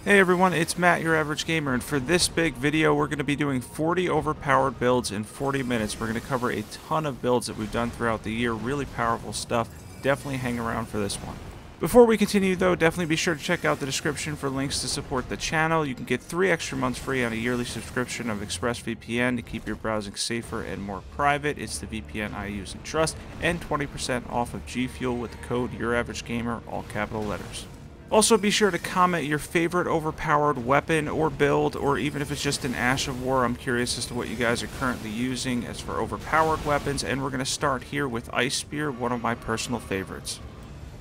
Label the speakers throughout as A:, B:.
A: Hey everyone, it's Matt, your average gamer, and for this big video we're going to be doing 40 overpowered builds in 40 minutes. We're going to cover a ton of builds that we've done throughout the year, really powerful stuff. Definitely hang around for this one. Before we continue though, definitely be sure to check out the description for links to support the channel. You can get 3 extra months free on a yearly subscription of ExpressVPN to keep your browsing safer and more private. It's the VPN I use and trust, and 20% off of G Fuel with the code YourAverageGamer, all capital letters. Also, be sure to comment your favorite overpowered weapon or build, or even if it's just an Ash of War. I'm curious as to what you guys are currently using as for overpowered weapons, and we're going to start here with Ice Spear, one of my personal favorites.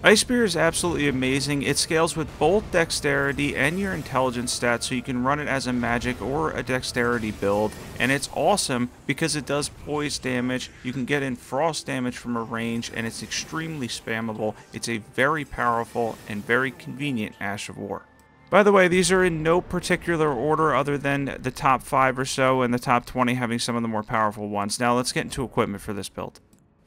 A: Ice Spear is absolutely amazing. It scales with both dexterity and your intelligence stats, so you can run it as a magic or a dexterity build, and it's awesome because it does poise damage. You can get in frost damage from a range, and it's extremely spammable. It's a very powerful and very convenient Ash of War. By the way, these are in no particular order other than the top 5 or so, and the top 20 having some of the more powerful ones. Now let's get into equipment for this build.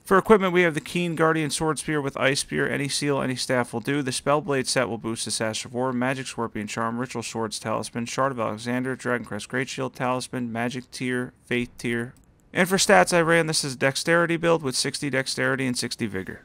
A: For equipment, we have the Keen Guardian Sword Spear with Ice Spear. Any seal, any staff will do. The Spellblade set will boost this Ash of War. Magic Scorpion Charm, Ritual Swords Talisman, Shard of Alexander, Dragon Crest Great Shield Talisman, Magic Tier, Faith Tier. And for stats, I ran this as a Dexterity build with 60 Dexterity and 60 Vigor.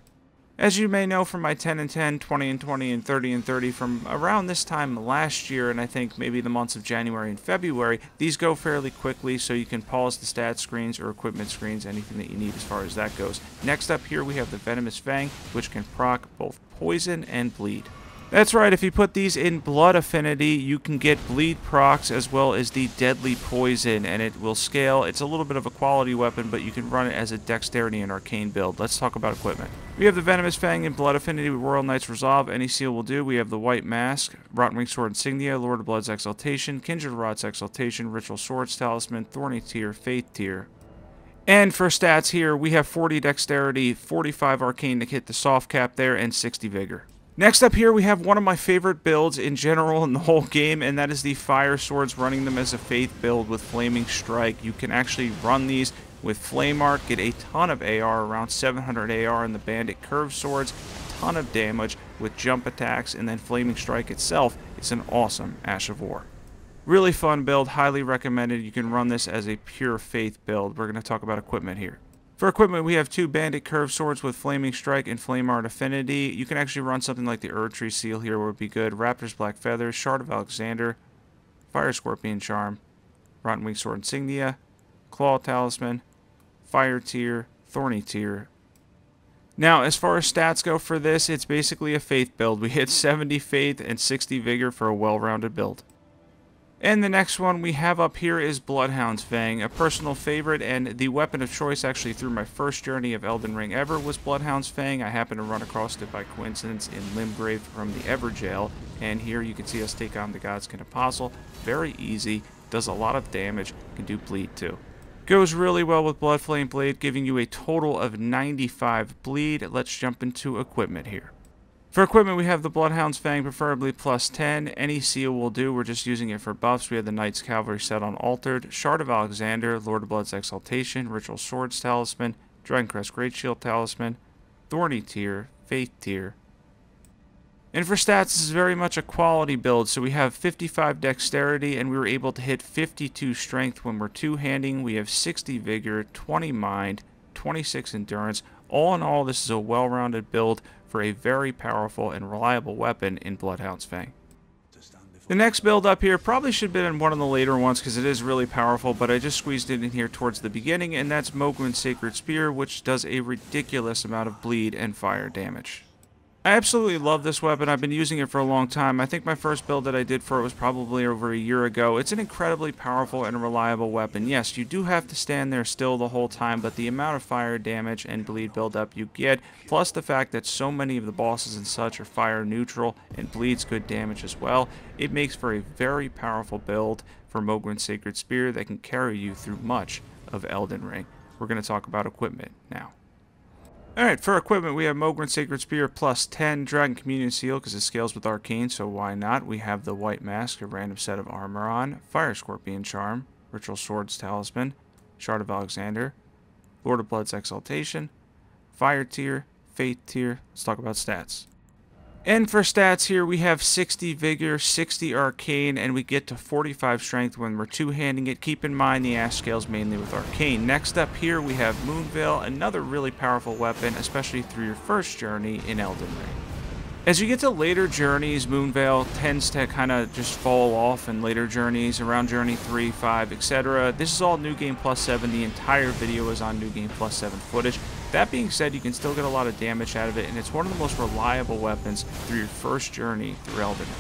A: As you may know from my 10 and 10, 20 and 20, and 30 and 30 from around this time last year, and I think maybe the months of January and February, these go fairly quickly, so you can pause the stat screens or equipment screens, anything that you need as far as that goes. Next up here we have the Venomous Fang, which can proc both poison and bleed. That's right, if you put these in blood affinity, you can get bleed procs as well as the deadly poison, and it will scale. It's a little bit of a quality weapon, but you can run it as a dexterity and arcane build. Let's talk about equipment. We have the Venomous Fang in blood affinity with Royal Knight's Resolve. Any seal will do. We have the White Mask, Rotting Sword Insignia, Lord of Blood's Exaltation, Kindred Rod's Exaltation, Ritual Swords Talisman, Thorny Tier, Faith Tier. And for stats here, we have 40 dexterity, 45 arcane to hit the soft cap there, and 60 vigor. Next up here, we have one of my favorite builds in general in the whole game, and that is the Fire Swords, running them as a Faith build with Flaming Strike. You can actually run these with Flame Arc, get a ton of AR, around 700 AR in the Bandit Curved Swords, a ton of damage with jump attacks, and then Flaming Strike itself is an awesome Ash of War. Really fun build, highly recommended. You can run this as a pure Faith build. We're going to talk about equipment here. For equipment, we have 2 Bandit Curved Swords with Flaming Strike and Flame Art Affinity. You can actually run something like the Erdtree Seal here, would be good. Raptor's Black Feathers, Shard of Alexander, Fire Scorpion Charm, Rotten Wing Sword Insignia, Claw Talisman, Fire Tier, Thorny Tier. Now, as far as stats go for this, it's basically a Faith build. We hit 70 Faith and 60 Vigor for a well-rounded build. And the next one we have up here is Bloodhound's Fang, a personal favorite, and the weapon of choice actually through my first journey of Elden Ring ever was Bloodhound's Fang. I happened to run across it by coincidence in Limgrave from the Everjail, and here you can see us take on the Godskin Apostle. Very easy, does a lot of damage, can do bleed too. Goes really well with Bloodflame Blade, giving you a total of 95 bleed. Let's jump into equipment here. For equipment, we have the Bloodhound's Fang, preferably plus 10. Any seal will do. We're just using it for buffs. We have the Knight's Cavalry set on Altered, Shard of Alexander, Lord of Blood's Exaltation, Ritual Swords Talisman, Dragon Crest Great Shield Talisman, Thorny Tier, Faith Tier. And for stats, this is very much a quality build. So we have 55 Dexterity, and we were able to hit 52 Strength when we're two-handing. We have 60 Vigor, 20 Mind, 26 Endurance. All in all, this is a well-rounded build for a very powerful and reliable weapon in Bloodhound's Fang. The next build up here probably should have been in one of the later ones because it is really powerful, but I just squeezed it in here towards the beginning, and that's Mohg's Sacred Spear, which does a ridiculous amount of bleed and fire damage. I absolutely love this weapon. I've been using it for a long time. I think my first build that I did for it was probably over a year ago. It's an incredibly powerful and reliable weapon. Yes, you do have to stand there still the whole time, but the amount of fire damage and bleed buildup you get, plus the fact that so many of the bosses and such are fire neutral and bleeds good damage as well, it makes for a very powerful build for Mohg's Sacred Spear that can carry you through much of Elden Ring. We're going to talk about equipment now. Alright, for equipment, we have Mohg's Sacred Spear plus 10, Dragon Communion Seal, because it scales with Arcane, so why not? We have the White Mask, a random set of armor on, Fire Scorpion Charm, Ritual Swords Talisman, Shard of Alexander, Lord of Blood's Exaltation, Fire Tier, Faith Tier. Let's talk about stats. And for stats here, we have 60 Vigor, 60 Arcane, and we get to 45 Strength when we're two-handing it. Keep in mind the Ash scales mainly with Arcane. Next up here, we have Moonveil, another really powerful weapon, especially through your first journey in Eldenring. As you get to later journeys, Moonveil tends to kind of just fall off in later journeys, around journey 3, 5, etc. This is all New Game Plus 7. The entire video is on New Game Plus 7 footage. That being said, you can still get a lot of damage out of it, and it's one of the most reliable weapons through your first journey through Elden Ring.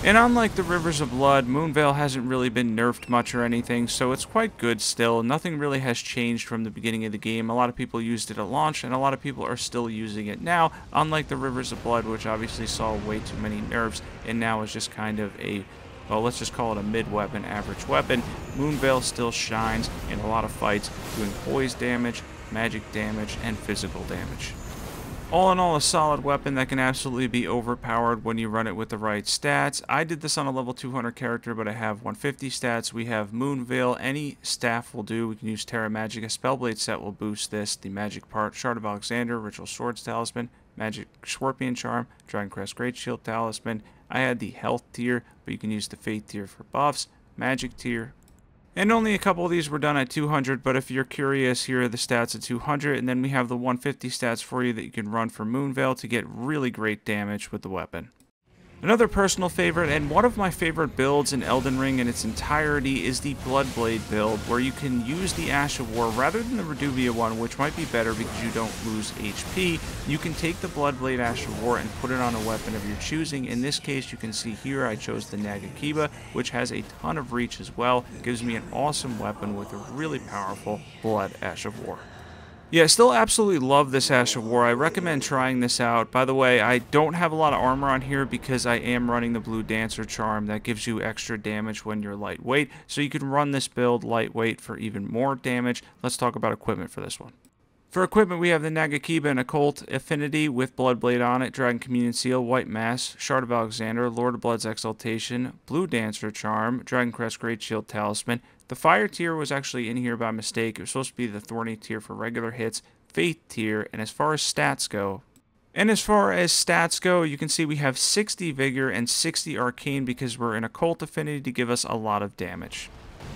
A: And unlike the Rivers of Blood, Moonveil hasn't really been nerfed much or anything, so it's quite good still. Nothing really has changed from the beginning of the game. A lot of people used it at launch, and a lot of people are still using it now, unlike the Rivers of Blood, which obviously saw way too many nerfs, and now is just kind of a, well, let's just call it a mid-weapon, average weapon. Moonveil still shines in a lot of fights, doing poise damage, magic damage, and physical damage. All in all, a solid weapon that can absolutely be overpowered when you run it with the right stats. I did this on a level 200 character, but I have 150 stats. We have Moonveil. Any staff will do. We can use Terra Magica. Spellblade set will boost this. The magic part, Shard of Alexander, Ritual Swords Talisman, Magic Scorpion Charm, Dragon Crest Great Shield Talisman. I had the health tier, but you can use the faith tier for buffs, magic tier. And only a couple of these were done at 200, but if you're curious, here are the stats at 200, and then we have the 150 stats for you that you can run for Moonveil to get really great damage with the weapon. Another personal favorite, and one of my favorite builds in Elden Ring in its entirety, is the Bloodblade build, where you can use the Ash of War rather than the Reduvia one, which might be better because you don't lose HP. You can take the Bloodblade Ash of War and put it on a weapon of your choosing. In this case, you can see here I chose the Naginata, which has a ton of reach as well. It gives me an awesome weapon with a really powerful Blood Ash of War. Yeah, I still absolutely love this Ash of War. I recommend trying this out. By the way, I don't have a lot of armor on here because I am running the Blue Dancer Charm. That gives you extra damage when you're lightweight. So you can run this build lightweight for even more damage. Let's talk about equipment for this one. For equipment, we have the Naginata and Occult Affinity with Bloodblade on it, Dragon Communion Seal, White Mass, Shard of Alexander, Lord of Blood's Exaltation, Blue Dancer Charm, Dragon Crest Great Shield Talisman. The Fire tier was actually in here by mistake. It was supposed to be the Thorny tier for regular hits, Faith tier, and as far as stats go, you can see we have 60 Vigor and 60 Arcane because we're in Occult Affinity to give us a lot of damage.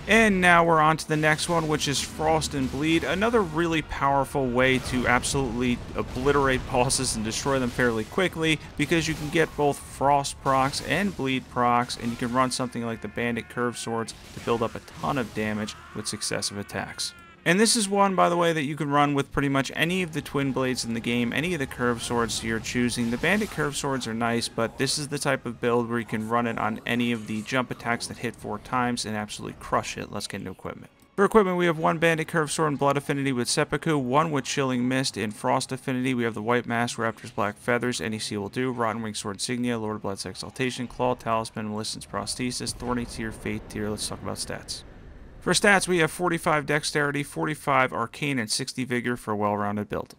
A: And now we're on to the next one, which is Frost and Bleed, another really powerful way to absolutely obliterate bosses and destroy them fairly quickly, because you can get both Frost procs and Bleed procs, and you can run something like the Bandit Curve Swords to build up a ton of damage with successive attacks. And this is one, by the way, that you can run with pretty much any of the twin blades in the game, any of the curve swords you're choosing. The bandit curve swords are nice, but this is the type of build where you can run it on any of the jump attacks that hit 4 times and absolutely crush it. Let's get into equipment. For equipment, we have one bandit curve sword and blood affinity with seppuku, one with chilling mist and frost affinity. We have the white mask, raptor's black feathers, any seal will do, rotten wing sword insignia, lord of blood's exaltation, claw talisman, Melissen's prosthesis, thorny tier, faith tier. Let's talk about stats. For stats, we have 45 Dexterity, 45 Arcane, and 60 Vigor for a well-rounded build.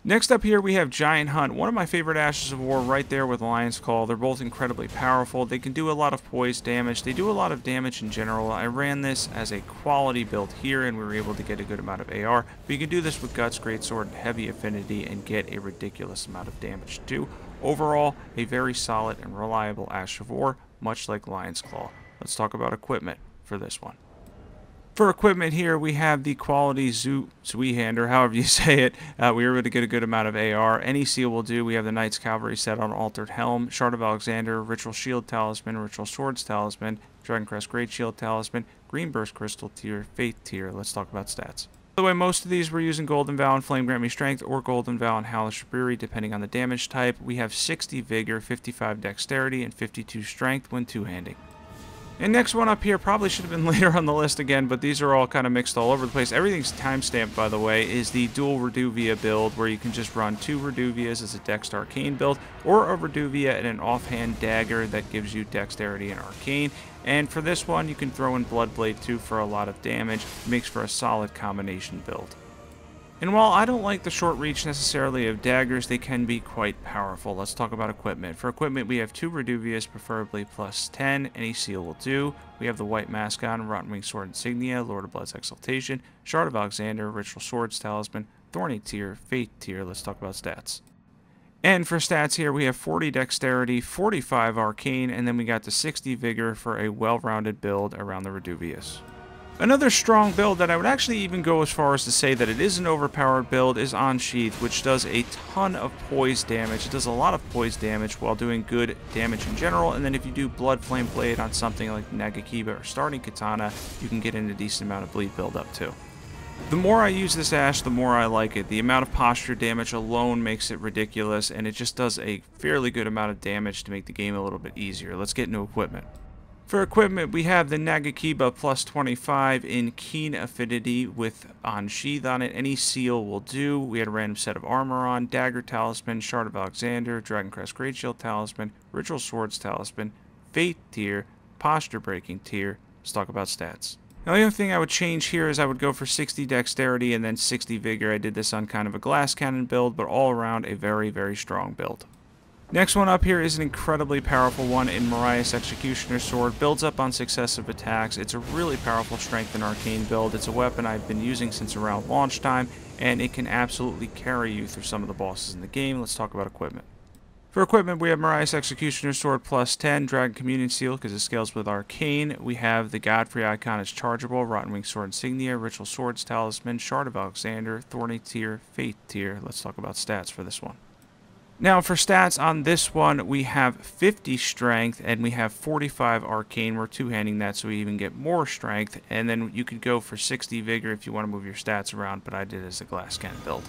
A: Next up here, we have Giant Hunt, one of my favorite Ashes of War right there with Lion's Call. They're both incredibly powerful. They can do a lot of poise damage. They do a lot of damage in general. I ran this as a quality build here, and we were able to get a good amount of AR. But you can do this with Guts, Greatsword, and Heavy Affinity and get a ridiculous amount of damage too. Overall, a very solid and reliable Ash of War, much like Lion's Claw. Let's talk about equipment for this one. For equipment here, we have the quality Zweihander, however you say it. We were able to get a good amount of AR. Any seal will do. We have the Knight's Cavalry set on Altered Helm, Shard of Alexander, Ritual Shield Talisman, Ritual Swords Talisman, Dragon Crest Great Shield Talisman, Green Burst Crystal tier, Faith tier. Let's talk about stats. By the way, most of these were using Golden Vow and Flame Grant Me Strength, or Golden Vow and Hellish Brewery, depending on the damage type. We have 60 Vigor, 55 Dexterity, and 52 Strength when two-handing. And next one up here probably should have been later on the list again, but these are all kind of mixed all over the place. Everything's timestamped, by the way, is the dual Reduvia build, where you can just run 2 Reduvias as a Dex Arcane build, or a Reduvia and an offhand dagger that gives you Dexterity and Arcane. And for this one, you can throw in Bloodblade too for a lot of damage. It makes for a solid combination build. And while I don't like the short reach necessarily of daggers, they can be quite powerful. Let's talk about equipment. For equipment, we have 2 Reduvias, preferably plus 10. Any seal will do. We have the White Mask on, Rotten Wing Sword Insignia, Lord of Blood's Exaltation, Shard of Alexander, Ritual Swords Talisman, Thorny tier, Faith tier. Let's talk about stats. And for stats here, we have 40 Dexterity, 45 Arcane, and then we got the 60 Vigor for a well-rounded build around the Reduvius. Another strong build that I would actually even go as far as to say that it is an overpowered build is Unsheathe, which does a ton of poise damage. It does a lot of poise damage while doing good damage in general, and then if you do Blood Flame Blade on something like Naginata or Starting Katana, you can get in a decent amount of bleed build up too. The more I use this Ash, the more I like it. The amount of posture damage alone makes it ridiculous, and it just does a fairly good amount of damage to make the game a little bit easier. Let's get into equipment. For equipment, we have the Naginata plus 25 in Keen Affinity with Unsheathe on it. Any seal will do. We had a random set of armor on, Dagger Talisman, Shard of Alexander, Dragon Crest Great Shield Talisman, Ritual Swords Talisman, Fate tier, Posture Breaking tier. Let's talk about stats. Now, the only thing I would change here is I would go for 60 Dexterity and then 60 Vigor. I did this on kind of a glass cannon build, but all around a very, very strong build. Next one up here is an incredibly powerful one in Marais Executioner's Sword. Builds up on successive attacks. It's a really powerful strength and arcane build. It's a weapon I've been using since around launch time, and it can absolutely carry you through some of the bosses in the game. Let's talk about equipment. For equipment, we have Marais Executioner's Sword plus 10, Dragon Communion Seal because it scales with Arcane. We have the Godfrey icon is chargeable, Rotten Wing Sword Insignia, Ritual Swords Talisman, Shard of Alexander, Thorny tier, Fate tier. Let's talk about stats for this one. Now, for stats on this one, we have 50 Strength, and we have 45 Arcane. We're two-handing that so we even get more Strength, and then you could go for 60 Vigor if you want to move your stats around, but I did it as a glass cannon build.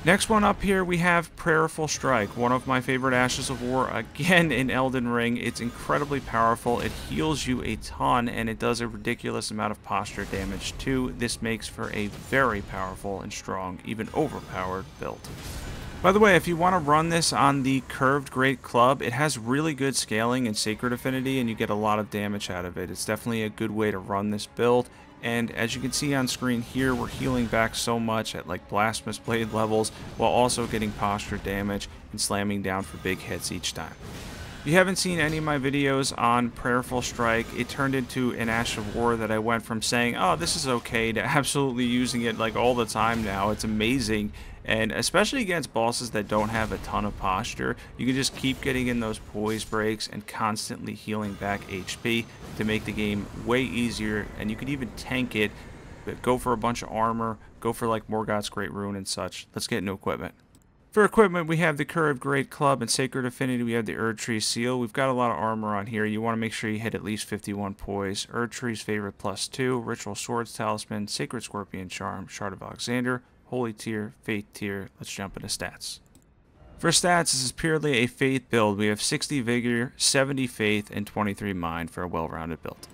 A: Next one up here, we have Prayerful Strike, one of my favorite Ashes of War, again in Eldenring. It's incredibly powerful, it heals you a ton, and it does a ridiculous amount of posture damage too. This makes for a very powerful and strong, even overpowered build. By the way, if you want to run this on the Curved Great Club, it has really good scaling and Sacred Affinity, and you get a lot of damage out of it. It's definitely a good way to run this build. And as you can see on screen here, we're healing back so much at like Blasphemous Blade levels, while also getting posture damage and slamming down for big hits each time. If you haven't seen any of my videos on Prayerful Strike, it turned into an Ash of War that I went from saying, oh, this is okay, to absolutely using it like all the time now. It's amazing. And especially against bosses that don't have a ton of posture, you can just keep getting in those poise breaks and constantly healing back HP to make the game way easier. And you could even tank it, but go for a bunch of armor, go for like Morgott's Great Rune and such. Let's get into equipment. For equipment, we have the Curved Great Club and Sacred Affinity. We have the Erdtree Seal. We've got a lot of armor on here. You want to make sure you hit at least 51 poise. Erdtree's Favorite plus 2, Ritual Swords Talisman, Sacred Scorpion Charm, Shard of Alexander, Holy tier, Fate tier. Let's jump into stats. For stats, this is purely a Faith build. We have 60 Vigor, 70 Faith, and 23 Mind for a well-rounded build.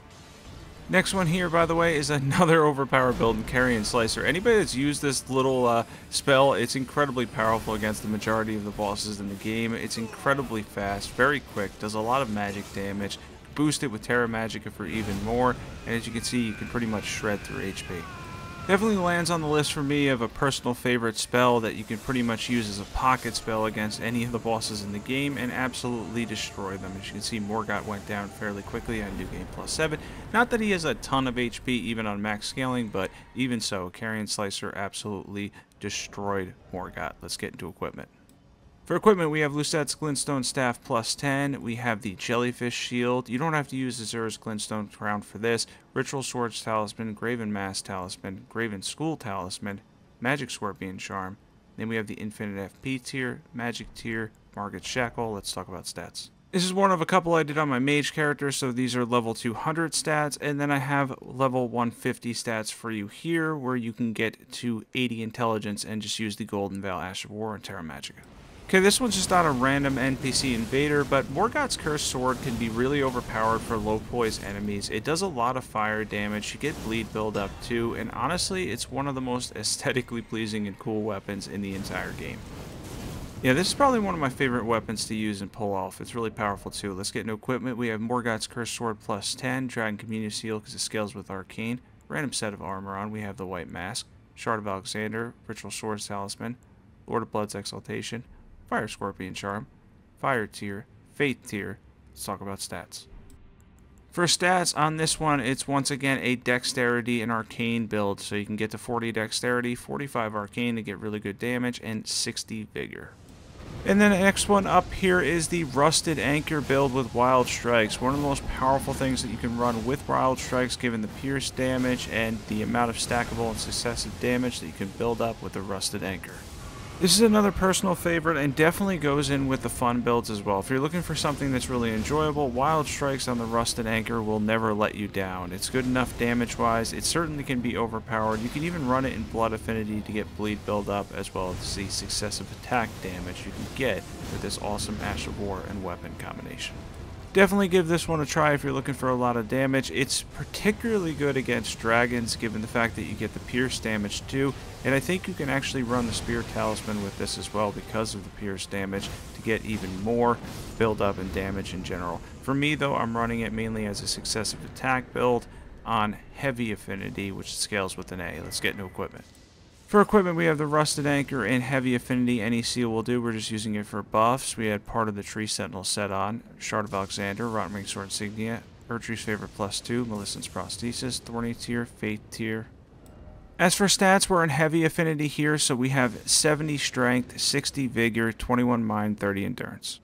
A: Next one here, by the way, is another overpowered build in Carian Slicer. Anybody that's used this little spell, it's incredibly powerful against the majority of the bosses in the game. It's incredibly fast, very quick, does a lot of magic damage. Boost it with Terra Magica for even more, and as you can see, you can pretty much shred through HP. Definitely lands on the list for me of a personal favorite spell that you can pretty much use as a pocket spell against any of the bosses in the game and absolutely destroy them. As you can see, Morgott went down fairly quickly on New Game Plus 7. Not that he has a ton of HP even on max scaling, but even so, Carian Slicer absolutely destroyed Morgott. Let's get into equipment. For equipment, we have Lucette's Glintstone Staff plus 10. We have the Jellyfish Shield. You don't have to use Azur's Glintstone Crown for this. Ritual Swords Talisman, Graven Mask Talisman, Graven School Talisman, Magic Scorpion Charm. Then we have the Infinite FP tier, Magic tier, Morgott's Shackle. Let's talk about stats. This is one of a couple I did on my mage character, so these are level 200 stats, and then I have level 150 stats for you here, where you can get to 80 intelligence and just use the Golden Veil, Ash of War, and Terra Magica. Okay, this one's just not a random NPC invader, but Morgott's Cursed Sword can be really overpowered for low poise enemies. It does a lot of fire damage, you get bleed build up too, and honestly, it's one of the most aesthetically pleasing and cool weapons in the entire game. Yeah, this is probably one of my favorite weapons to use and pull off. It's really powerful too. Let's get into equipment. We have Morgott's Cursed Sword plus 10, Dragon Communion Seal because it scales with Arcane, random set of armor on. We have the White Mask, Shard of Alexander, Ritual Swords Talisman, Lord of Blood's Exaltation, Fire Scorpion Charm, Fire tier, Fate tier. Let's talk about stats. For stats on this one, it's once again a Dexterity and Arcane build, so you can get to 40 Dexterity, 45 Arcane to get really good damage, and 60 Vigor. And then the next one up here is the Rusted Anchor build with Wild Strikes. One of the most powerful things that you can run with Wild Strikes, given the pierce damage and the amount of stackable and successive damage that you can build up with the Rusted Anchor. This is another personal favorite and definitely goes in with the fun builds as well. If you're looking for something that's really enjoyable, Wild Strikes on the Rusted Anchor will never let you down. It's good enough damage-wise. It certainly can be overpowered. You can even run it in Blood Affinity to get bleed build up, as well as the successive attack damage you can get with this awesome Ash of War and weapon combination. Definitely give this one a try if you're looking for a lot of damage. It's particularly good against dragons, given the fact that you get the pierce damage too, and I think you can actually run the Spear Talisman with this as well because of the pierce damage to get even more build up and damage in general. For me though, I'm running it mainly as a successive attack build on heavy affinity, which scales with an A. Let's get into equipment. For equipment, we have the Rusted Anchor and Heavy Affinity. Any seal will do. We're just using it for buffs. We had part of the Tree Sentinel set on. Shard of Alexander, Rotten Ring Sword Insignia, Erdtree's Favorite +2, Millicent's Prosthesis, Thorny Tier, Fate Tier. As for stats, we're in Heavy Affinity here, so we have 70 Strength, 60 Vigor, 21 Mind, 30 Endurance.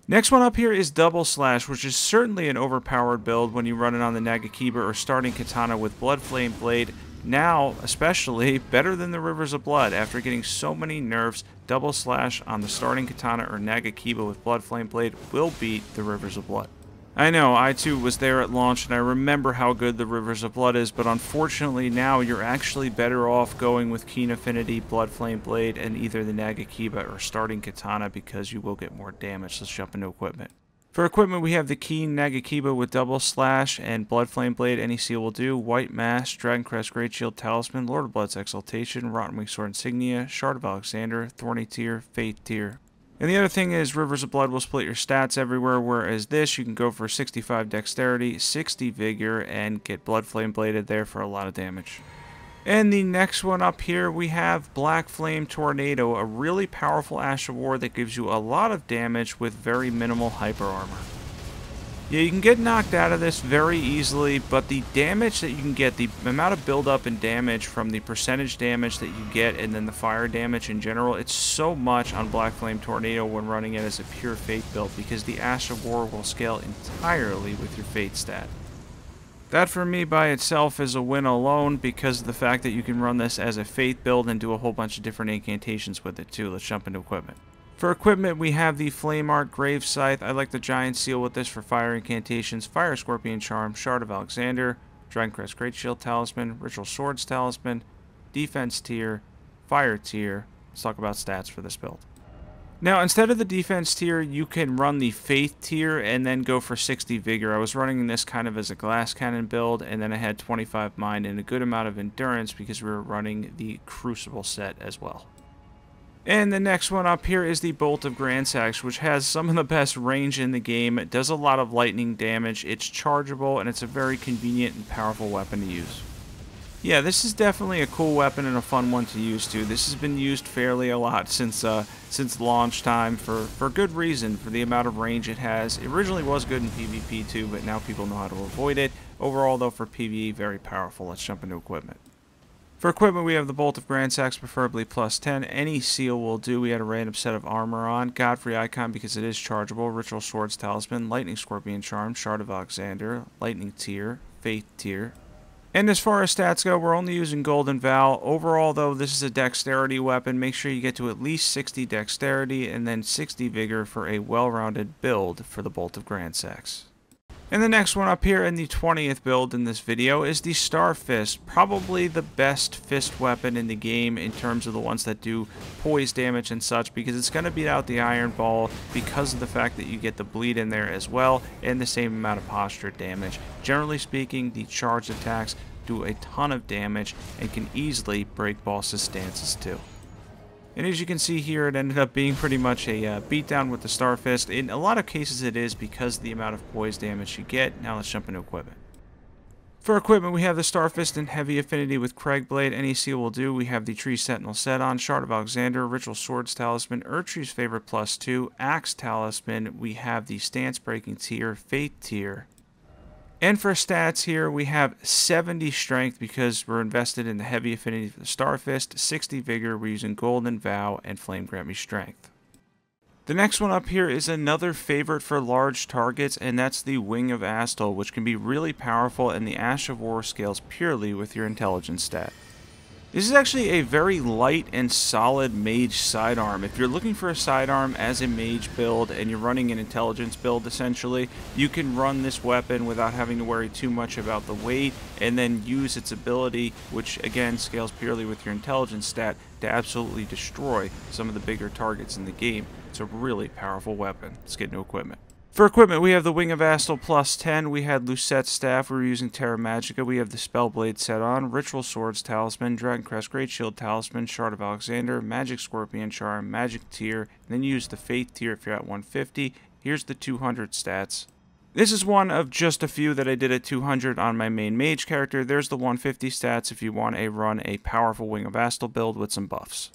A: Next one up here is Double Slash, which is certainly an overpowered build when you run it on the Naginata or starting Katana with Blood Flame Blade. Now, especially, better than the Rivers of Blood. After getting so many nerfs, Double Slash on the starting Katana or Naginata with Blood Flame Blade will beat the Rivers of Blood. I know, I too was there at launch and I remember how good the Rivers of Blood is, but unfortunately now you're actually better off going with Keen Affinity, Blood Flame Blade, and either the Naginata or starting Katana because you will get more damage. Let's jump into equipment. For equipment, we have the Keen Naginata with Double Slash and Blood Flame Blade. Any seal will do. White Mask, Dragon Crest Great Shield Talisman, Lord of Blood's Exaltation, Rotten Wing Sword Insignia, Shard of Alexander, Thorny Tier, Fate Tier. And the other thing is Rivers of Blood will split your stats everywhere, whereas this you can go for 65 Dexterity, 60 Vigor, and get Blood Flame Bladed there for a lot of damage. And the next one up here, we have Black Flame Tornado, a really powerful Ash of War that gives you a lot of damage with very minimal hyper armor. Yeah, you can get knocked out of this very easily, but the damage that you can get, the amount of build-up and damage from the percentage damage that you get and then the fire damage in general, it's so much on Black Flame Tornado when running it as a pure Fate build because the Ash of War will scale entirely with your Fate stat. That for me by itself is a win alone because of the fact that you can run this as a Fate build and do a whole bunch of different incantations with it too. Let's jump into equipment. For equipment, we have the Flame Art Grave Scythe. I like the Giant Seal with this for fire incantations, Fire Scorpion Charm, Shard of Alexander, Dragon Crest Great Shield Talisman, Ritual Swords Talisman, Defense Tier, Fire Tier. Let's talk about stats for this build. Now, instead of the defense tier, you can run the faith tier and then go for 60 vigor. I was running this kind of as a glass cannon build, and then I had 25 mind and a good amount of endurance because we were running the crucible set as well. And the next one up here is the Bolt of Gransax, which has some of the best range in the game. It does a lot of lightning damage, it's chargeable, and it's a very convenient and powerful weapon to use. Yeah, this is definitely a cool weapon and a fun one to use too. This has been used fairly a lot since launch time for good reason, for the amount of range it has. It originally was good in PvP too, but now people know how to avoid it. Overall though, for PvE, very powerful. Let's jump into equipment. For equipment, we have the Bolt of Gransax, preferably +10. Any seal will do. We had a random set of armor on. Godfrey Icon because it is chargeable. Ritual Swords Talisman, Lightning Scorpion Charm, Shard of Alexander, Lightning Tier, Faith Tier. And as far as stats go, we're only using Golden Vow. Overall, though, this is a dexterity weapon. Make sure you get to at least 60 dexterity and then 60 vigor for a well-rounded build for the Bolt of Gransax. And the next one up here in the 20th build in this video is the Star Fist. Probably the best fist weapon in the game in terms of the ones that do poise damage and such, because it's going to beat out the Iron Ball because of the fact that you get the bleed in there as well and the same amount of posture damage. Generally speaking, the charged attacks do a ton of damage and can easily break bosses' stances too. And as you can see here, it ended up being pretty much a beatdown with the Star Fist. In a lot of cases it is because of the amount of poise damage you get. Now let's jump into equipment. For equipment, we have the Star Fist in heavy affinity with Craigblade. Any seal will do. We have the Tree Sentinel set on, Shard of Alexander, Ritual Swords Talisman, Erdtree's Favorite +2, Axe Talisman. We have the Stance Breaking Tier, Fate Tier. And for stats here, we have 70 strength because we're invested in the heavy affinity for the Star Fist, 60 vigor, we're using Golden Vow, and Flame Grant Me Strength. The next one up here is another favorite for large targets, and that's the Wing of Astel, which can be really powerful, and the Ash of War scales purely with your intelligence stat. This is actually a very light and solid mage sidearm. If you're looking for a sidearm as a mage build and you're running an intelligence build essentially, you can run this weapon without having to worry too much about the weight, and then use its ability, which again scales purely with your intelligence stat, to absolutely destroy some of the bigger targets in the game. It's a really powerful weapon. Let's get into equipment. For equipment, we have the Wing of Astel plus 10, we had Lucett's Staff, we were using Terra Magica, we have the Spellblade set on, Ritual Swords Talisman, Dragon Crest Great Shield Talisman, Shard of Alexander, Magic Scorpion Charm, Magic Tier, and then use the Faith Tier if you're at 150. Here's the 200 stats. This is one of just a few that I did at 200 on my main mage character. There's the 150 stats if you want to run a powerful Wing of Astel build with some buffs.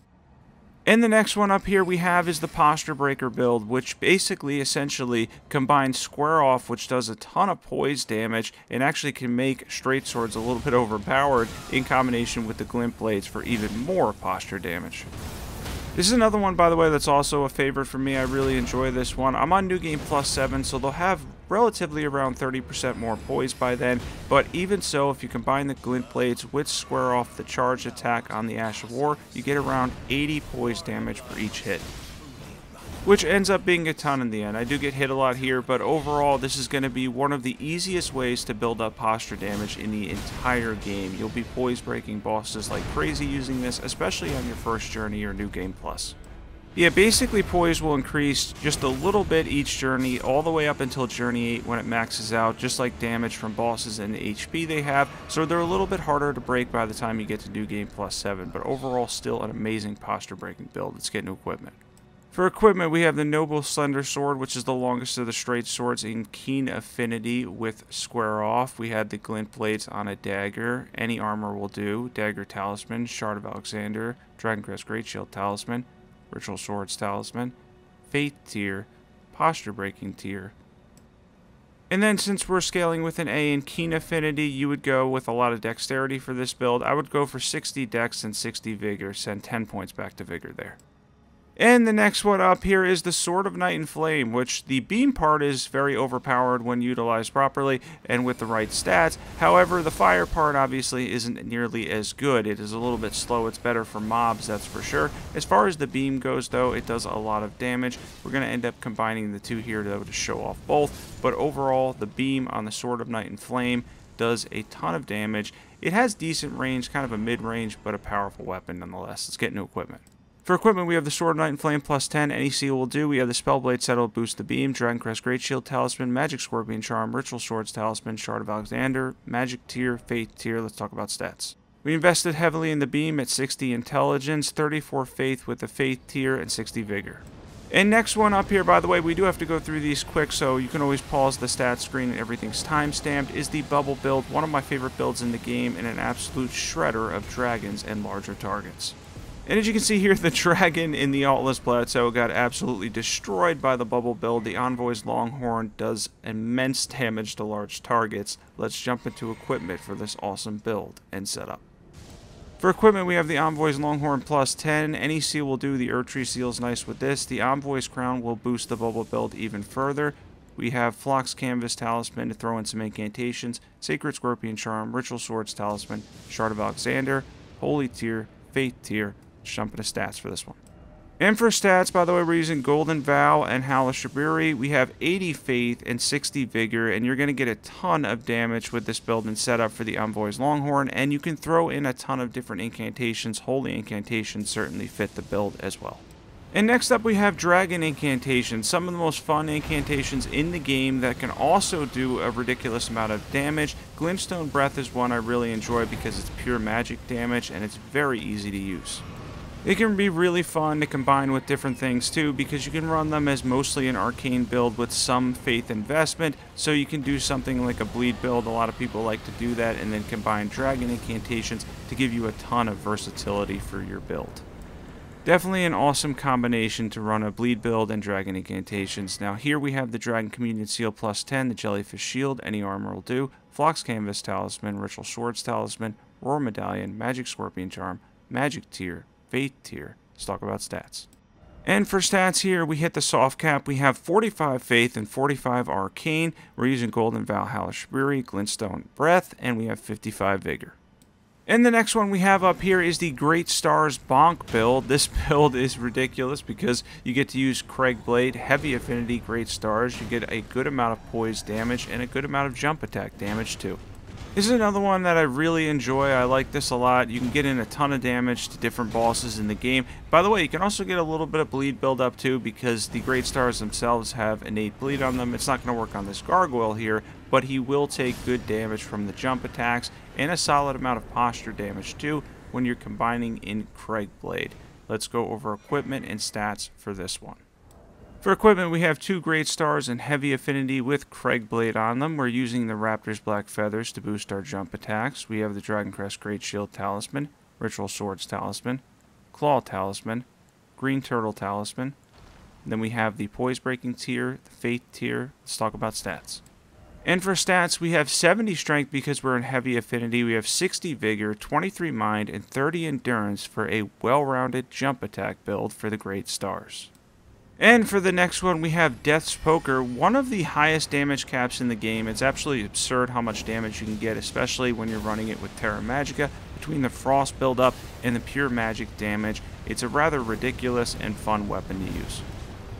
A: And the next one up here we have is the Posture Breaker build, which basically essentially combines Square Off, which does a ton of poise damage and actually can make straight swords a little bit overpowered in combination with the glint blades for even more posture damage. This is another one, by the way, that's also a favorite for me. I really enjoy this one. I'm on New Game Plus 7, so they'll have relatively around 30% more poise by then, but even so, if you combine the glint blades with Square Off the charge attack on the Ash of War, you get around 80 poise damage for each hit, which ends up being a ton in the end. I do get hit a lot here, but overall this is going to be one of the easiest ways to build up posture damage in the entire game. You'll be poise breaking bosses like crazy using this, especially on your first journey or New Game Plus. Yeah, basically poise will increase just a little bit each journey, all the way up until Journey 8 when it maxes out, just like damage from bosses and the HP they have, so they're a little bit harder to break by the time you get to New Game Plus 7, but overall still an amazing posture breaking build. Let's get into equipment. For equipment, we have the Noble Slender Sword, which is the longest of the straight swords in Keen Affinity with Square Off. We had the glint blades on a dagger. Any armor will do. Dagger Talisman, Shard of Alexander, Dragon Crest Great Shield Talisman, Ritual Swords Talisman, Faith Tier, Posture Breaking Tier. And then since we're scaling with an A in Keen Affinity, you would go with a lot of dexterity for this build. I would go for 60 dex and 60 vigor. Send 10 points back to vigor there. And the next one up here is the Sword of Night and Flame, which the beam part is very overpowered when utilized properly and with the right stats. However, the fire part obviously isn't nearly as good. It is a little bit slow. It's better for mobs, that's for sure. As far as the beam goes, though, it does a lot of damage. We're going to end up combining the two here to show off both. But overall, the beam on the Sword of Night and Flame does a ton of damage. It has decent range, kind of a mid-range, but a powerful weapon nonetheless. Let's get into equipment. For equipment, we have the Sword of Night and Flame plus 10, any seal will do. We have the Spellblade set will boost the beam, Dragon Crest Great Shield Talisman, Magic Scorpion Charm, Ritual Swords Talisman, Shard of Alexander, Magic Tier, Faith Tier. Let's talk about stats. We invested heavily in the beam at 60 intelligence, 34 faith with the Faith Tier, and 60 vigor. And next one up here, by the way, we do have to go through these quick, so you can always pause the stats screen and everything's time-stamped, is the Bubble Build, one of my favorite builds in the game, and an absolute shredder of dragons and larger targets. And as you can see here, the dragon in the Altless Plateau got absolutely destroyed by the Bubble Build. The Envoy's Longhorn does immense damage to large targets. Let's jump into equipment for this awesome build and setup. For equipment, we have the Envoy's Longhorn plus 10. Any seal will do. The Erdtree seal is nice with this. The Envoy's Crown will boost the Bubble Build even further. We have Phlox Canvas Talisman to throw in some incantations, Sacred Scorpion Charm, Ritual Swords Talisman, Shard of Alexander, Holy Tier, Faith Tier. Jump into stats for this one. And for stats, by the way, we're using Golden Vow and Howl of Shabiri. We have 80 Faith and 60 Vigor, and you're going to get a ton of damage with this build and setup for the Envoy's Longhorn, and you can throw in a ton of different incantations. Holy incantations certainly fit the build as well. And next up we have Dragon Incantations, some of the most fun incantations in the game that can also do a ridiculous amount of damage. Glintstone Breath is one I really enjoy because it's pure magic damage and it's very easy to use. It can be really fun to combine with different things too, because you can run them as mostly an arcane build with some faith investment, so you can do something like a bleed build. A lot of people like to do that, and then combine dragon incantations to give you a ton of versatility for your build. Definitely an awesome combination to run a bleed build and dragon incantations. Now here we have the Dragon Communion Seal plus 10, the Jellyfish Shield, any armor will do, Phlox Canvas Talisman, Ritual Swords Talisman, Roar Medallion, Magic Scorpion Charm, Magic Tier, Faith Tier. Let's talk about stats. And for stats here, we hit the soft cap. We have 45 Faith and 45 Arcane. We're using Golden Vow, Hellish Fury, Glintstone Breath, and we have 55 Vigor. And the next one we have up here is the Great Stars Bonk build. This build is ridiculous because you get to use Cragblade, Heavy Affinity, Great Stars. You get a good amount of poise damage and a good amount of jump attack damage too. This is another one that I really enjoy. I like this a lot. You can get in a ton of damage to different bosses in the game. By the way, you can also get a little bit of bleed build up too because the Great Stars themselves have innate bleed on them. It's not going to work on this Gargoyle here, but he will take good damage from the jump attacks and a solid amount of posture damage too when you're combining in Cragblade. Let's go over equipment and stats for this one. For equipment, we have 2 Great Stars and Heavy Affinity with Cragblade on them. We're using the Raptor's Black Feathers to boost our jump attacks. We have the Dragon Crest Great Shield Talisman, Ritual Swords Talisman, Claw Talisman, Green Turtle Talisman. And then we have the Poise Breaking tier, the Faith tier. Let's talk about stats. And for stats, we have 70 Strength because we're in Heavy Affinity. We have 60 Vigor, 23 Mind, and 30 Endurance for a well-rounded jump attack build for the Great Stars. And for the next one, we have Death's Poker, one of the highest damage caps in the game. It's absolutely absurd how much damage you can get, especially when you're running it with Terra Magica. Between the Frost build-up and the pure magic damage, it's a rather ridiculous and fun weapon to use.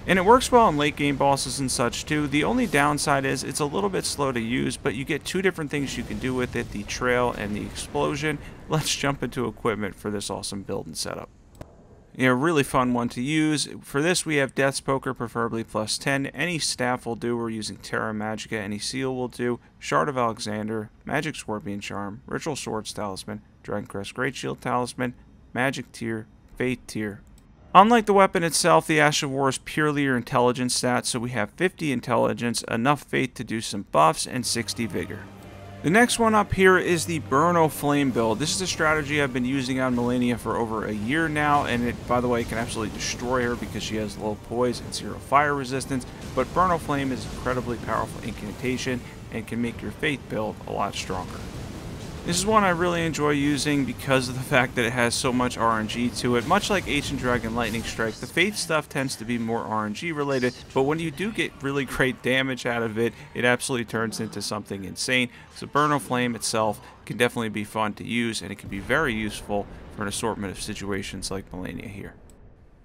A: And it works well in late game bosses and such too. The only downside is it's a little bit slow to use, but you get 2 different things you can do with it, the Trail and the Explosion. Let's jump into equipment for this awesome build and setup. Really fun one to use. For this, we have Death's Poker, preferably +10. Any staff will do. We're using Terra Magica. Any seal will do. Shard of Alexander, Magic Scorpion Charm, Ritual Swords Talisman, Dragon Crest Great Shield Talisman, Magic tier, Faith tier. Unlike the weapon itself, the Ash of War is purely your intelligence stats, so we have 50 intelligence, enough faith to do some buffs, and 60 vigor. The next one up here is the Burno Flame build. This is a strategy I've been using on Malenia for over a year now, and it, by the way, can absolutely destroy her because she has low poise and 0 fire resistance, but Burno Flame is an incredibly powerful incantation and can make your faith build a lot stronger. This is one I really enjoy using because of the fact that it has so much RNG to it. Much like Ancient Dragon Lightning Strike, the Faith stuff tends to be more RNG related, but when you do get really great damage out of it, it absolutely turns into something insane. So Burno Flame itself can definitely be fun to use, and it can be very useful for an assortment of situations like Malenia here.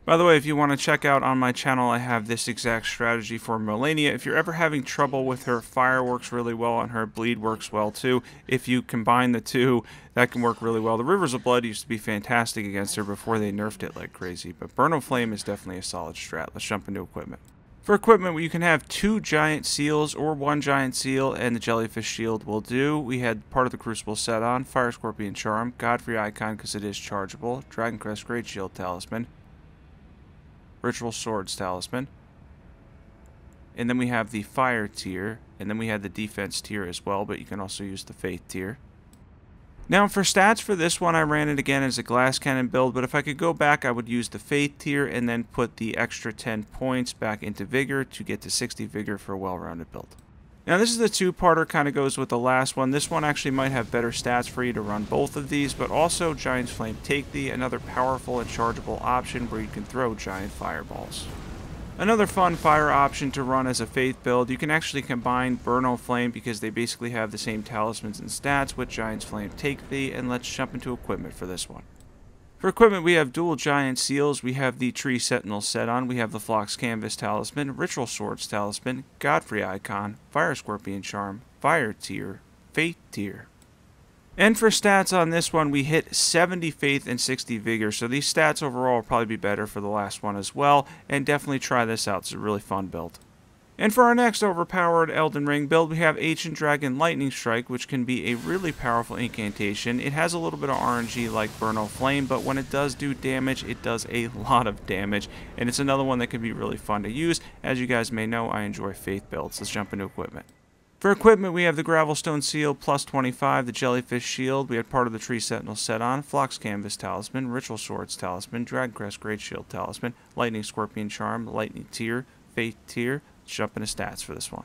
A: By the way, if you want to check out on my channel, I have this exact strategy for Malenia. If you're ever having trouble with her, Fire works really well on her, Bleed works well too. If you combine the two, that can work really well. The Rivers of Blood used to be fantastic against her before they nerfed it like crazy, but Burno Flame is definitely a solid strat. Let's jump into equipment. For equipment, you can have 2 giant seals or 1 giant seal, and the Jellyfish Shield will do. We had part of the Crucible set on, Fire Scorpion Charm, Godfrey Icon because it is chargeable, Dragon Crest Great Shield Talisman, Ritual Swords Talisman, and then we have the Fire tier, and then we had the Defense tier as well, but you can also use the Faith tier. Now for stats for this one, I ran it again as a Glass Cannon build, but if I could go back, I would use the Faith tier and then put the extra 10 points back into Vigor to get to 60 Vigor for a well-rounded build. Now this is the 2-parter, kind of goes with the last one. This one actually might have better stats for you to run both of these, but also Giant's Flame Take Thee, another powerful and chargeable option where you can throw giant fireballs. Another fun fire option to run as a Faith build, you can actually combine Burno Flame because they basically have the same talismans and stats with Giant's Flame Take Thee, and let's jump into equipment for this one. For equipment, we have dual giant seals, we have the Tree Sentinel set on, we have the Phlox Canvas Talisman, Ritual Swords Talisman, Godfrey Icon, Fire Scorpion Charm, Fire tier, Faith tier. And for stats on this one, we hit 70 Faith and 60 Vigor, so these stats overall will probably be better for the last one as well, and definitely try this out, it's a really fun build. And for our next overpowered Eldenring build, we have Ancient Dragon Lightning Strike, which can be a really powerful incantation. It has a little bit of RNG like Burno Flame, but when it does do damage, it does a lot of damage. And it's another one that can be really fun to use. As you guys may know, I enjoy Faith builds. Let's jump into equipment. For equipment, we have the Gravelstone Seal plus 25, the Jellyfish Shield, we had part of the Tree Sentinel set on, Phlox Canvas Talisman, Ritual Swords Talisman, Dragon Crest Great Shield Talisman, Lightning Scorpion Charm, Lightning tier, Faith tier. Let's jump into stats for this one.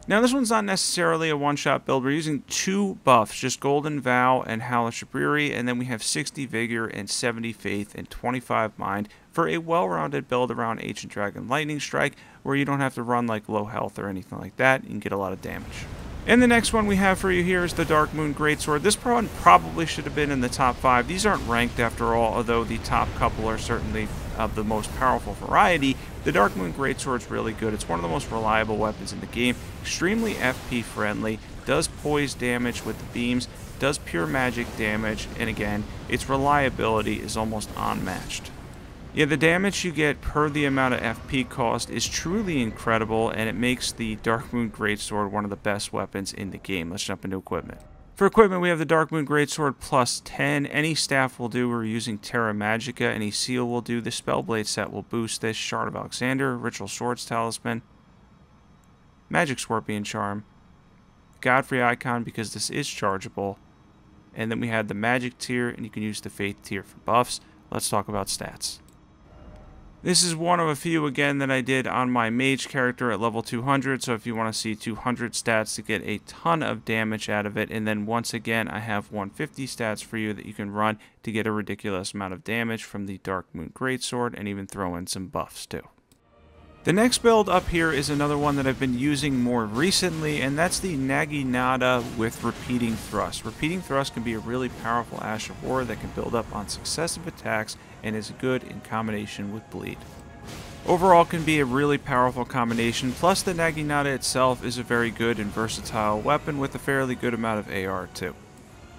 A: Now this one's not necessarily a one-shot build. We're using 2 buffs, just Golden Vow and Hellish Fury, and then we have 60 Vigor and 70 Faith and 25 Mind for a well-rounded build around Ancient Dragon Lightning Strike, where you don't have to run like low health or anything like that. You can get a lot of damage. And the next one we have for you here is the Darkmoon Greatsword. This one probably should have been in the top 5. These aren't ranked after all, although the top couple are certainly of the most powerful variety. The Darkmoon Greatsword is really good. It's one of the most reliable weapons in the game. Extremely FP friendly, does poise damage with the beams, does pure magic damage, and again, its reliability is almost unmatched. Yeah, the damage you get per the amount of FP cost is truly incredible, and it makes the Darkmoon Greatsword one of the best weapons in the game. Let's jump into equipment. For equipment, we have the Darkmoon Greatsword plus 10. Any staff will do. We're using Terra Magica. Any seal will do. The Spellblade set will boost this. Shard of Alexander, Ritual Swords Talisman, Magic Scorpion Charm, Godfrey Icon because this is chargeable, and then we have the Magic tier, and you can use the Faith tier for buffs. Let's talk about stats. This is one of a few, again, that I did on my mage character at level 200, so if you want to see 200 stats to get a ton of damage out of it, and then once again, I have 150 stats for you that you can run to get a ridiculous amount of damage from the Darkmoon Greatsword, and even throw in some buffs too. The next build up here is another one that I've been using more recently, and that's the Naginata with Repeating Thrust. Repeating Thrust can be a really powerful Ash of War that can build up on successive attacks and is good in combination with Bleed. Overall can be a really powerful combination, plus the Naginata itself is a very good and versatile weapon with a fairly good amount of AR too.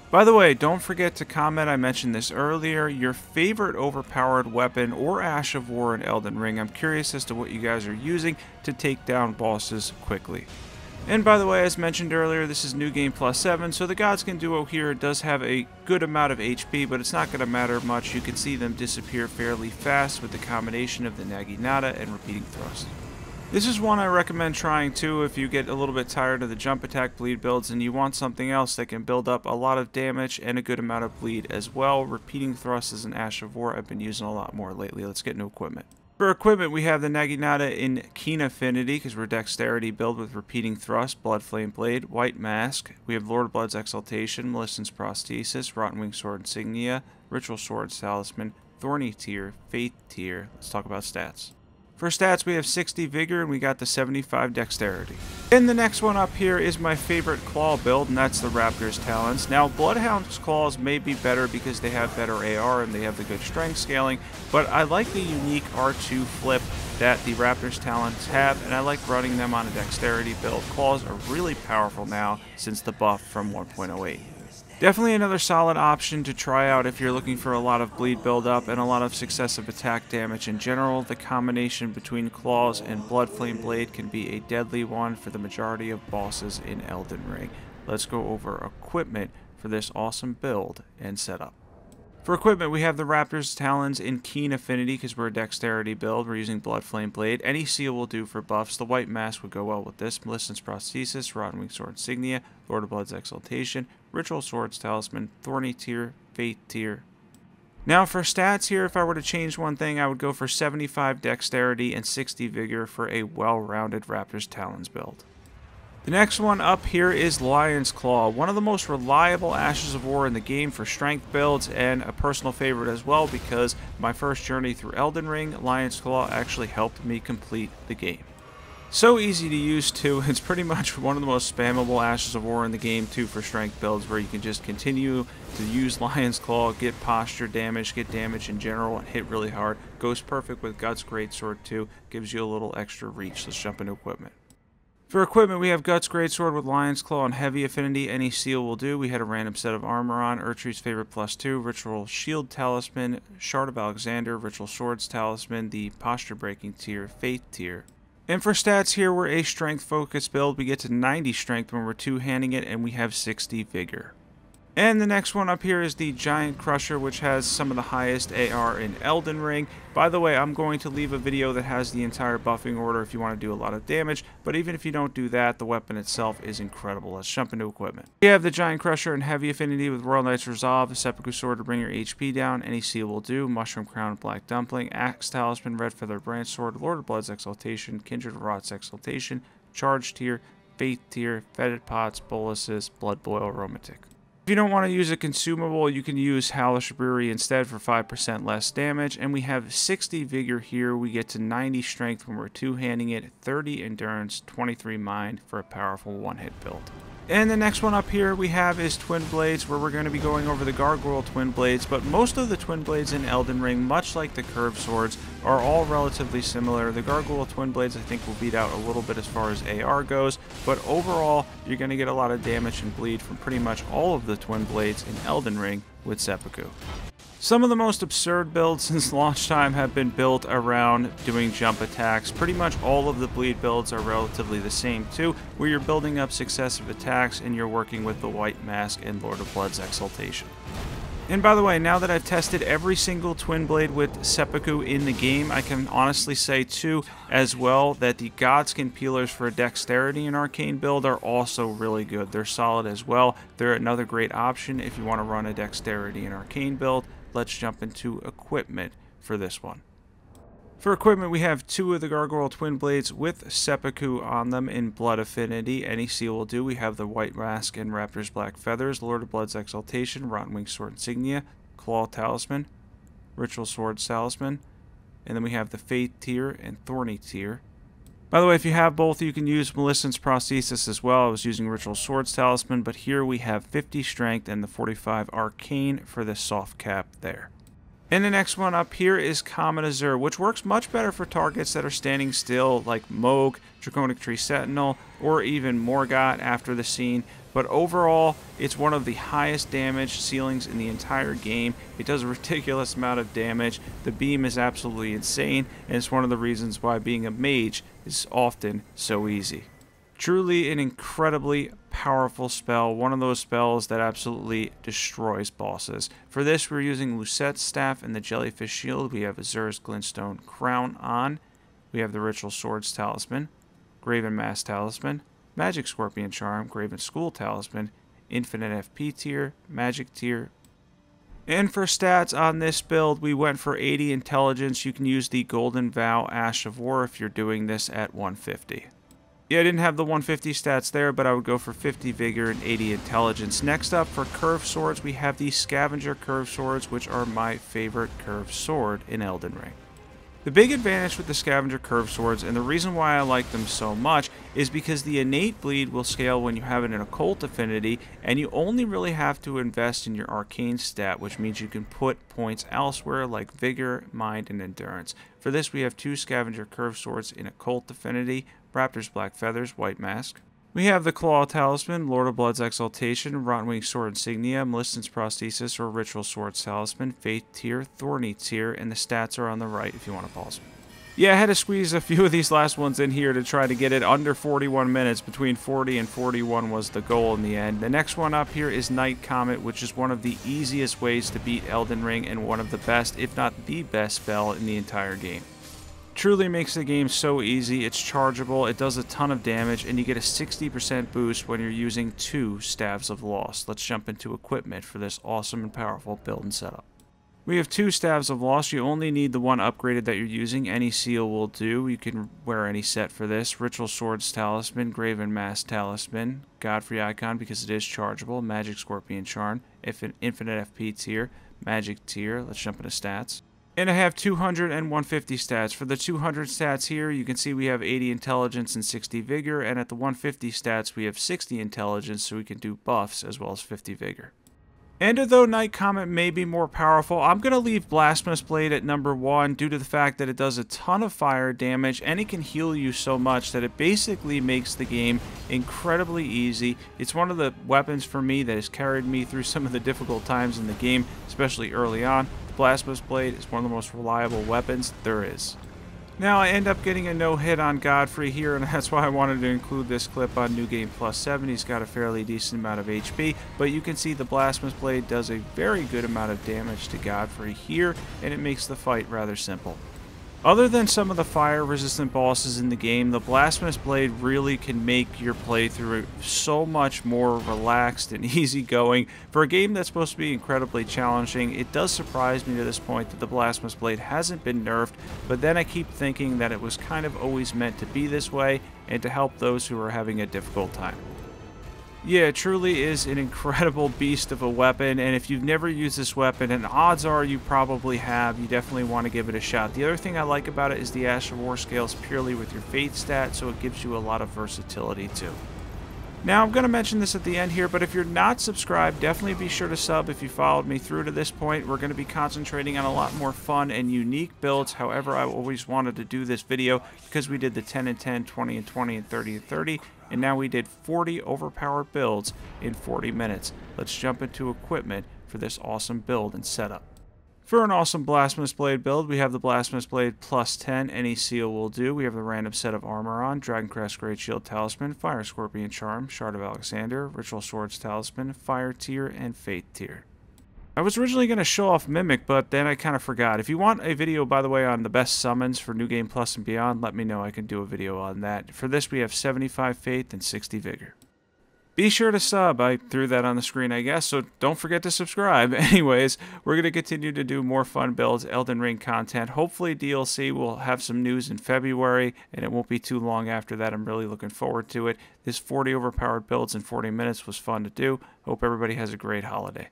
A: By the way, don't forget to comment, I mentioned this earlier, your favorite overpowered weapon or Ash of War in Elden Ring. I'm curious as to what you guys are using to take down bosses quickly. And by the way, as mentioned earlier, this is New Game Plus 7, so the Godskin Duo here does have a good amount of HP, but it's not going to matter much. You can see them disappear fairly fast with the combination of the Naginata and Repeating Thrust. This is one I recommend trying too if you get a little bit tired of the jump attack bleed builds and you want something else that can build up a lot of damage and a good amount of bleed as well. Repeating Thrust is an Ash of War I've been using a lot more lately. Let's get into equipment. For equipment, we have the Naginata in Keen Affinity because we're Dexterity build with Repeating Thrust, Bloodflame Blade, White Mask. We have Lord of Blood's Exaltation, Millicent's Prosthesis, Rotten Wing Sword Insignia, Ritual Swords Talisman, Thorny tier, Faith tier. Let's talk about stats. For stats, we have 60 Vigor and we got the 75 Dexterity. And the next one up here is my favorite Claw build, and that's the Raptor's Talons. Now, Bloodhound's Claws may be better because they have better AR and they have the good strength scaling, but I like the unique R2 flip that the Raptor's Talons have, and I like running them on a Dexterity build. Claws are really powerful now since the buff from 1.08. Definitely another solid option to try out if you're looking for a lot of bleed buildup and a lot of successive attack damage in general. The combination between Claws and Bloodflame Blade can be a deadly one for the majority of bosses in Elden Ring. Let's go over equipment for this awesome build and setup. For equipment, we have the Raptor's Talons in Keen Affinity because we're a Dexterity build. We're using Bloodflame Blade. Any seal will do for buffs. The White Mask would go well with this. Millicent's Prosthesis, Rotten Wing Sword Insignia, Lord of Blood's Exaltation, Ritual Swords Talisman, Thorny tier, Faith tier. Now for stats here, if I were to change one thing, I would go for 75 Dexterity and 60 Vigor for a well-rounded Raptor's Talons build. The next one up here is Lion's Claw, one of the most reliable Ashes of War in the game for strength builds, and a personal favorite as well because my first journey through Elden Ring, Lion's Claw actually helped me complete the game. So easy to use too. It's pretty much one of the most spammable Ashes of War in the game too for strength builds, where you can just continue to use Lion's Claw, get posture damage, get damage in general, and hit really hard. Goes perfect with Guts Greatsword too, gives you a little extra reach. Let's jump into equipment. For equipment, we have Guts Greatsword with Lion's Claw and Heavy Affinity. Any seal will do. We had a random set of armor on. Urtru's favorite +2. Ritual Shield Talisman. Shard of Alexander. Ritual Swords Talisman. The Posture Breaking tier. Faith tier. And for stats here, we're a strength focused build. We get to 90 strength when we're two-handing it, and we have 60 vigor. And the next one up here is the Giant Crusher, which has some of the highest AR in Elden Ring. By the way, I'm going to leave a video that has the entire buffing order if you want to do a lot of damage, but even if you don't do that, the weapon itself is incredible. Let's jump into equipment. We have the Giant Crusher in Heavy Affinity with Royal Knight's Resolve, a Seppuku Sword to bring your HP down, any seal will do, Mushroom Crown, Black Dumpling, Axe Talisman, Red Feather Branch Sword, Lord of Blood's Exaltation, Kindred of Rot's Exaltation, Charge tier, Faith tier, Fetid Pots, Boluses, Blood Boil, Aromatic. If you don't want to use a consumable, you can use Hellish Brewery instead for 5% less damage. And we have 60 Vigor here. We get to 90 Strength when we're two-handing it, 30 Endurance, 23 Mind for a powerful one-hit build. And the next one up here we have is Twinblades, where we're going to be going over the Gargoyle Twinblades, but most of the Twinblades in Elden Ring, much like the curved swords, are all relatively similar. The Gargoyle Twinblades I think will beat out a little bit as far as AR goes, but overall you're going to get a lot of damage and bleed from pretty much all of the Twinblades in Elden Ring with Seppuku. Some of the most absurd builds since launch time have been built around doing jump attacks. Pretty much all of the bleed builds are relatively the same too, where you're building up successive attacks and you're working with the White Mask and Lord of Blood's Exaltation. And by the way, now that I've tested every single Twinblade with Seppuku in the game, I can honestly say too as well that the Godskin Peelers for Dexterity and Arcane build are also really good. They're solid as well. They're another great option if you want to run a Dexterity and Arcane build. Let's jump into equipment for this one. For equipment, we have two of the Gargoyle Twinblades with Seppuku on them in Blood Affinity. Any seal will do. We have the White Mask and Raptor's Black Feathers, Lord of Blood's Exaltation, Rotten Wing Sword Insignia, Claw Talisman, Ritual Swords Talisman, and then we have the Faith Tier and Thorny Tier. By the way, if you have both, you can use Millicent's Prosthesis as well. I was using Ritual Swords Talisman, but here we have 50 Strength and the 45 Arcane for the soft cap there. And the next one up here is Comet Azur, which works much better for targets that are standing still, like Mohg, Draconic Tree Sentinel, or even Morgott after the scene. But overall, it's one of the highest damage ceilings in the entire game. It does a ridiculous amount of damage. The beam is absolutely insane, and it's one of the reasons why being a mage is often so easy. Truly an incredibly powerful spell, one of those spells that absolutely destroys bosses. For this, we're using Lucette's Staff and the Jellyfish Shield. We have Azur's Glintstone Crown on. We have the Ritual Swords Talisman, Graven Mask Talisman, Magic Scorpion Charm, Graven School Talisman, Infinite FP Tier, Magic Tier. And for stats on this build, we went for 80 Intelligence. You can use the Golden Vow Ash of War if you're doing this at 150. Yeah, I didn't have the 150 stats there, but I would go for 50 Vigor and 80 Intelligence. Next up, for curved swords, we have the Scavenger curved swords, which are my favorite curved sword in Elden Ring. The big advantage with the Scavenger curved swords, and the reason why I like them so much, is because the innate bleed will scale when you have an occult affinity, and you only really have to invest in your arcane stat, which means you can put points elsewhere like Vigor, Mind, and Endurance. For this, we have two Scavenger curved swords in occult affinity, Raptor's Black Feathers, White Mask. We have the Claw Talisman, Lord of Blood's Exaltation, Rotten Wing Sword Insignia, Millicent's Prosthesis, or Ritual Swords Talisman, Faith Tier, Thorny Tier, and the stats are on the right if you want to pause them. Yeah, I had to squeeze a few of these last ones in here to try to get it under 41 minutes. Between 40 and 41 was the goal in the end. The next one up here is Night Comet, which is one of the easiest ways to beat Elden Ring and one of the best, if not the best spell in the entire game. Truly makes the game so easy. It's chargeable, it does a ton of damage, and you get a 60% boost when you're using two Staves of Loss. Let's jump into equipment for this awesome and powerful build and setup. We have two Staves of Loss. You only need the one upgraded that you're using. Any seal will do. You can wear any set for this. Ritual Swords Talisman, Graven Mask Talisman, Godfrey Icon because it is chargeable, Magic Scorpion Charm, Infinite FP Tier, Magic Tier. Let's jump into stats. And I have 200 and 150 stats. For the 200 stats here, you can see we have 80 Intelligence and 60 Vigor, and at the 150 stats, we have 60 Intelligence, so we can do buffs as well as 50 Vigor. And although Night Comet may be more powerful, I'm going to leave Blasphemous Blade at number 1 due to the fact that it does a ton of fire damage, and it can heal you so much that it basically makes the game incredibly easy. It's one of the weapons for me that has carried me through some of the difficult times in the game, especially early on. Blasphemous Blade is one of the most reliable weapons there is. Now I end up getting a no-hit on Godfrey here, and that's why I wanted to include this clip on New Game Plus 7. He's got a fairly decent amount of HP, but you can see the Blasphemous Blade does a very good amount of damage to Godfrey here, and it makes the fight rather simple. Other than some of the fire-resistant bosses in the game, the Blasphemous Blade really can make your playthrough so much more relaxed and easygoing. For a game that's supposed to be incredibly challenging, it does surprise me to this point that the Blasphemous Blade hasn't been nerfed, but then I keep thinking that it was kind of always meant to be this way and to help those who are having a difficult time. Yeah, it truly is an incredible beast of a weapon, and if you've never used this weapon, and odds are you probably have, you definitely want to give it a shot. The other thing I like about it is the Ash of War scales purely with your Faith stat, so it gives you a lot of versatility too. Now, I'm going to mention this at the end here, but if you're not subscribed, definitely be sure to sub if you followed me through to this point. We're going to be concentrating on a lot more fun and unique builds. However, I always wanted to do this video because we did the 10 and 10, 20 and 20, and 30 and 30, and now we did 40 overpowered builds in 40 minutes. Let's jump into equipment for this awesome build and setup. For an awesome Blasphemous Blade build, we have the Blasphemous Blade plus 10, any seal will do. We have the random set of armor on, Dragoncrest Great Shield Talisman, Fire Scorpion Charm, Shard of Alexander, Ritual Swords Talisman, Fire Tier, and Faith Tier. I was originally going to show off Mimic, but then I kind of forgot. If you want a video, by the way, on the best summons for New Game Plus and beyond, let me know. I can do a video on that. For this, we have 75 Faith and 60 Vigor. Be sure to sub. I threw that on the screen, I guess, so don't forget to subscribe. Anyways, we're going to continue to do more fun builds, Elden Ring content. Hopefully DLC will have some news in February, and it won't be too long after that. I'm really looking forward to it. This 40 overpowered builds in 40 minutes was fun to do. Hope everybody has a great holiday.